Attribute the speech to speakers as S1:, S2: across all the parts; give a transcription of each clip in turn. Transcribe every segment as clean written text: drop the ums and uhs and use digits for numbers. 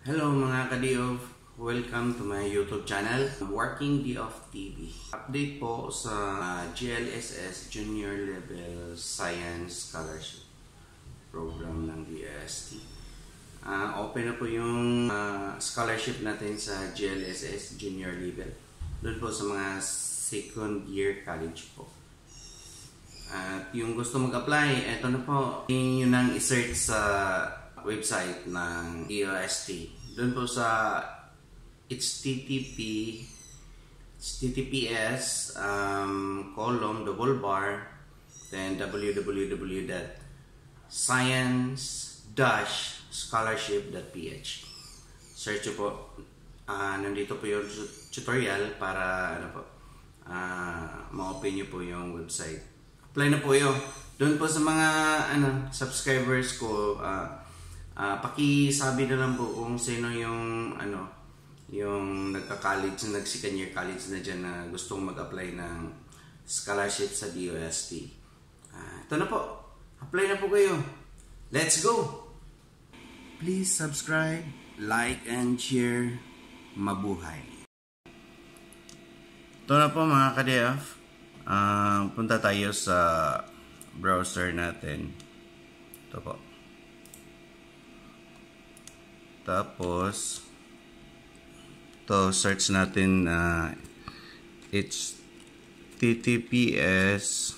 S1: Hello mga ka-D-Off! Welcome to my YouTube channel, Working D-Off TV. Update po sa GLSS Junior Level Science Scholarship Program ng DST. Open na po yung scholarship natin sa GLSS Junior Level. Doon po sa mga second year college po. At yung gusto mag-apply, eto na po. Yun ang i-search sa website ng DOST. Doon po sa https then www.science-scholarship.ph. Search po. Nandito po yung tutorial para ma-open nyo po yung website. Apply na po yun. Doon po sa mga subscribers ko, pakisabi na lang po kung sino yung yung nagka-college, nag-second year college na dyan na gustong mag-apply ng scholarship sa DOST. Ito na po. Apply na po kayo. Let's go! Please subscribe, like, and share. Mabuhay! Ito na po mga ka-D-Off. Punta tayo sa browser natin. Ito po. Tapos ito, search natin https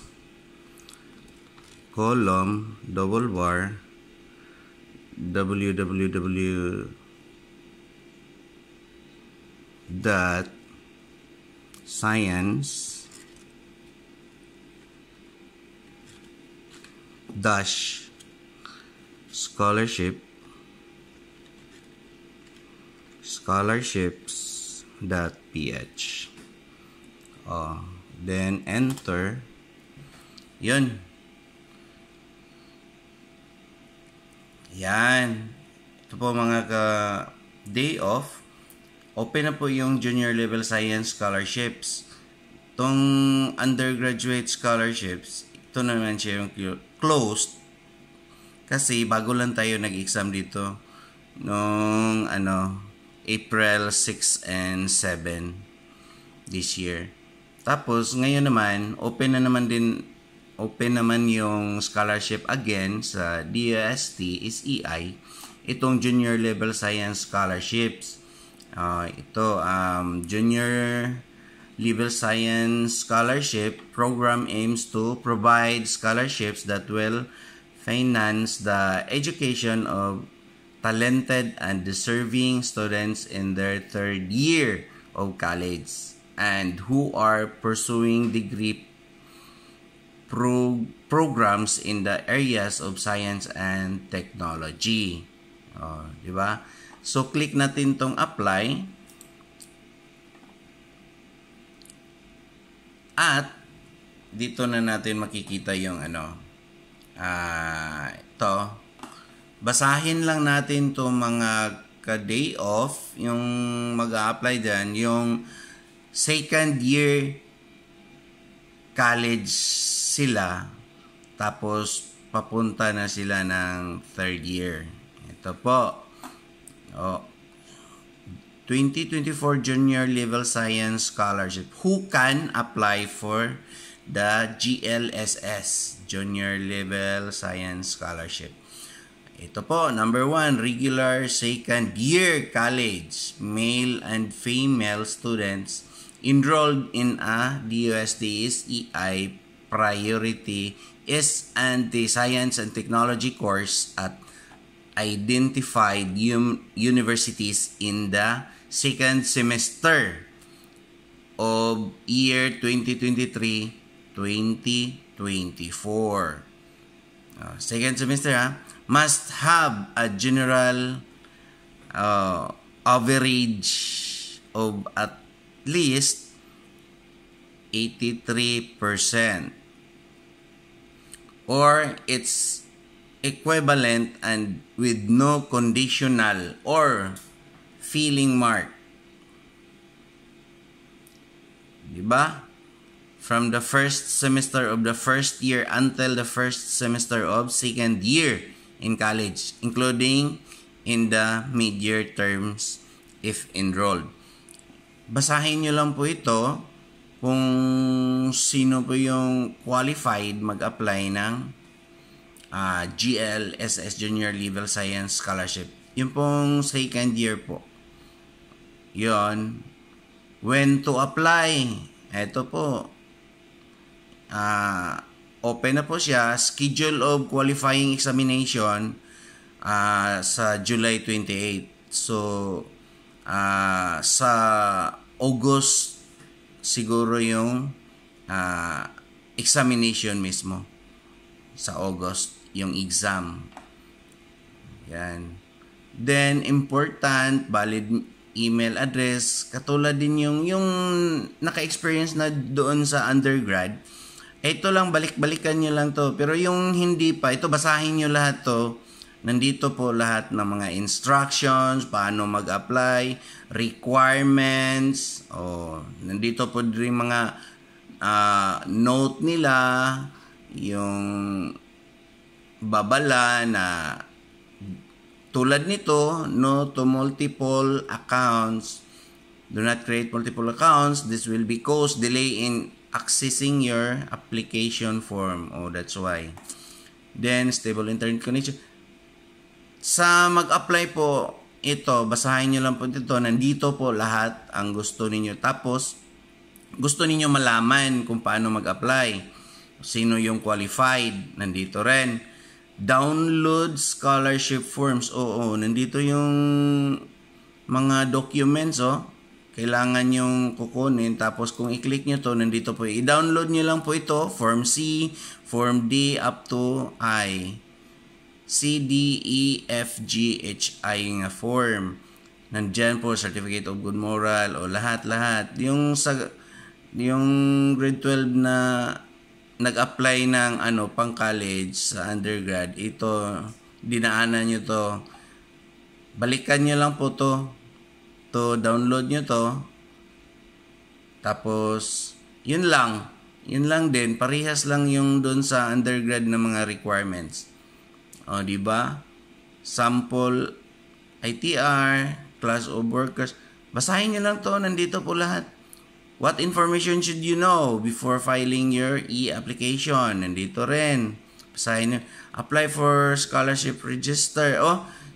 S1: www.science-scholarships.ph. Then enter. Yun. Yan. Ito po mga day off. Open na po yung junior level science scholarships. Itong undergraduate scholarships, ito naman siya yung closed. Kasi bago lang tayo nag-exam dito noong April 6 and 7 this year. Tapos ngayon naman open naman yung scholarship again sa DOST is EI, itong junior level science scholarships. Ito junior level science scholarship program aims to provide scholarships that will finance the education of talented and deserving students in their third year of college and who are pursuing degree programs in the areas of science and technology. Diba? So, click natin tong apply. At, dito na natin makikita yung ito. Basahin lang natin to mga ka-day off, yung mag-a-apply dyan, yung second year college sila, tapos papunta na sila ng third year. Ito po. 2024 Junior Level Science Scholarship. Who can apply for the GLSS, Junior Level Science Scholarship? Ito po, number 1, regular second year college, male and female students enrolled in a DOST's EI priority is and the science and technology course at identified universities in the second semester of year 2023-2024. Second semester, must have a general average of at least 83% or its equivalent and with no conditional or filling mark. Diba? From the first semester of the first year until the first semester of second year in college, including in the mid-year terms if enrolled. Basahin nyo lang po ito kung sino po yung qualified mag-apply ng GLSS Junior Level Science Scholarship. Yung pong second year po. Yon. When to apply? Ito po. Open na po siya. Schedule of qualifying examination sa July 28. So, sa August siguro yung examination mismo. Sa August yung exam. Yan. Then, important, valid email address. Katulad din yung naka-experience na doon sa undergrad. Ito lang, balik-balikan nyo lang to. Pero yung hindi pa, ito basahin nyo lahat to. Nandito po lahat ng mga instructions, paano mag-apply, requirements, nandito po rin mga note nila, yung babala na tulad nito, no to multiple accounts. Do not create multiple accounts. This will be cause delay in accessing your application form. That's why. Then, stable internet connection. Sa mag-apply po, ito, basahin nyo lang po dito. Nandito po lahat ang gusto ninyo. Tapos, gusto ninyo malaman kung paano mag-apply. Sino yung qualified. Nandito rin. Download scholarship forms. Nandito yung mga documents, kailangan yung kukunin. Tapos kung i-click nyo to, nandito po. I-download nyo lang po ito. Form C, Form D, up to I. C, D, E, F, G, H, I nga form. Nandyan po, Certificate of Good Moral, lahat. Yung grade 12 na nag-apply ng pang college sa undergrad, ito dinaanan nyo to, balikan nyo lang po to download nyo to, tapos yun lang din, parehas lang yung doon sa undergrad na mga requirements. Diba? Sample ITR, class of workers, basahin nyo lang to, nandito po lahat. What information should you know before filing your e-application? Nandito rin. Basahin nyo. Apply for scholarship register.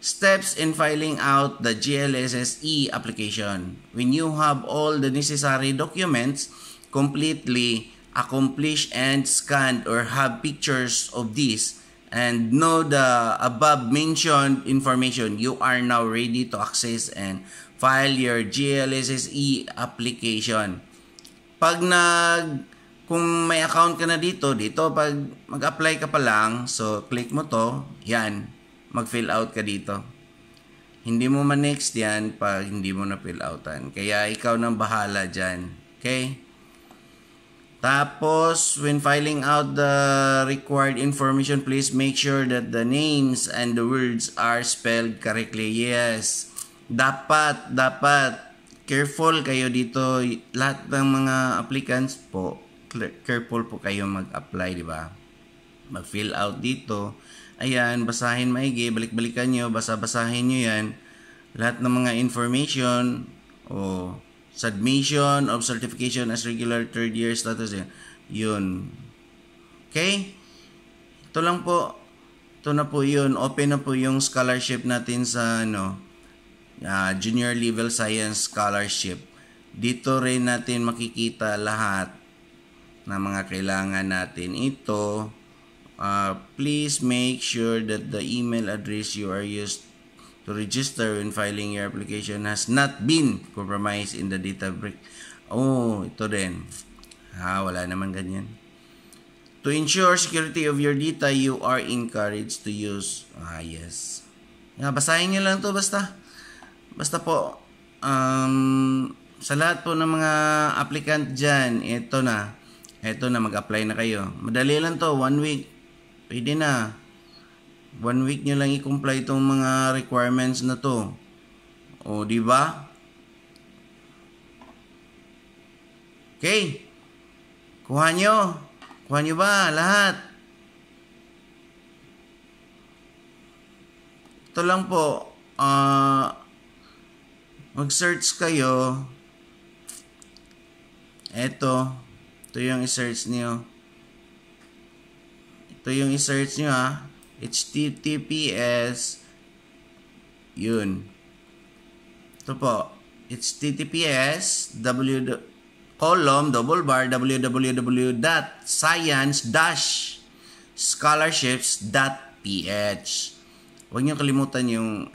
S1: Steps in filing out the GLSS e-application. When you have all the necessary documents completely accomplished and scanned or have pictures of this and know the above mentioned information, you are now ready to access and file your GLSS e-application. Kung may account ka na dito, pag mag-apply ka pa lang, so click mo to, yan, mag-fill out ka dito. Hindi mo ma-next yan pag hindi mo na-fill outan. Kaya ikaw nang bahala dyan. Okay? Tapos, when filing out the required information, please make sure that the names and the words are spelled correctly. Yes. Dapat. Careful kayo dito. Lahat ng mga applicants po, careful po kayo mag-apply, di ba? Mag-fill out dito. Ayan, basahin maigi, balik-balikan nyo, basahin nyo yan. Lahat ng mga information, submission of certification as regular third year status, yun. Okay? Ito lang po. Ito na po yun. Open na po yung scholarship natin sa Junior Level Science Scholarship. Dito rin natin makikita lahat ng mga kailangan natin. Ito, please make sure that the email address you are used to register when filing your application has not been compromised in the data breach. Ito din. Wala naman ganyan. To ensure security of your data, you are encouraged to use. Yes. Basahin nyo lang to basta. Basta po, sa lahat po ng mga applicant dyan, ito na, mag-apply na kayo. Madali lang to, 1 week. Pwede na. 1 week nyo lang i-comply itong mga requirements na to. Di ba? Okay. Kuha nyo ba lahat? Ito lang po. mag-search kayo. Ito yung i-search niyo. Ito yung i-search niyo ha. HTTPS. Yun. Ito po. HTTPS www.science-scholarships.ph. Huwag niyo kalimutan yung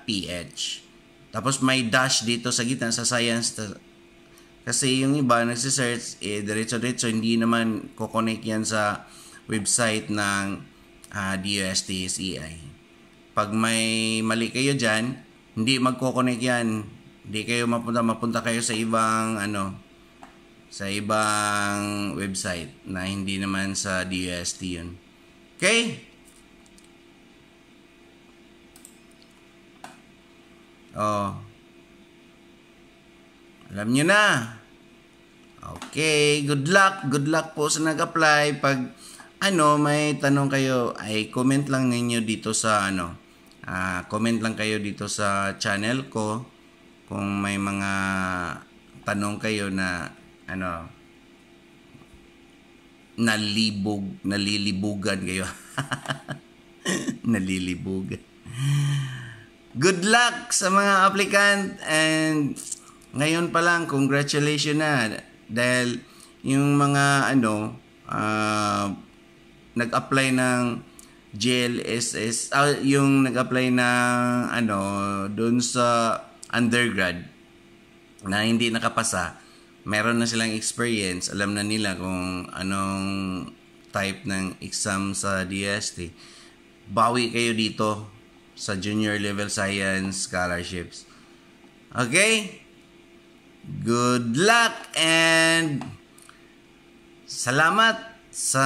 S1: .ph. Tapos may dash dito sa gitna sa science. Kasi yung iba nagsisearch, diretso-diretso, hindi naman kukonek yan sa website ng DOST-SEI. Pag may mali kayo dyan, hindi magkukonek yan. Hindi kayo mapunta kayo sa ibang sa ibang website na hindi naman sa DOST yun. Okay? Alam nyo na. Okay, good luck. Good luck po sa nag-apply. Pag may tanong kayo, ay comment lang ninyo dito sa comment lang kayo dito sa channel ko kung may mga tanong kayo na nalilibugan kayo. Nalilibugan. Good luck sa mga applicant, and ngayon pa lang congratulations na dahil yung mga nag-apply ng GLSS, yung nag-apply ng doon sa undergrad na hindi nakapasa, meron na silang experience, alam na nila kung anong type ng exam sa DST. Bawi kayo dito sa junior level science scholarships. Okay? Good luck and salamat sa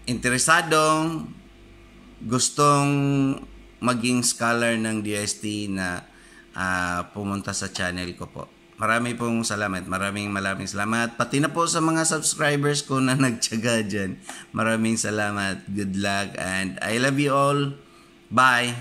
S1: interesadong gustong maging scholar ng DST na pumunta sa channel ko po. Maraming salamat. Maraming salamat. Pati na po sa mga subscribers ko na nagtiyaga dyan. Maraming salamat. Good luck and I love you all. Bye.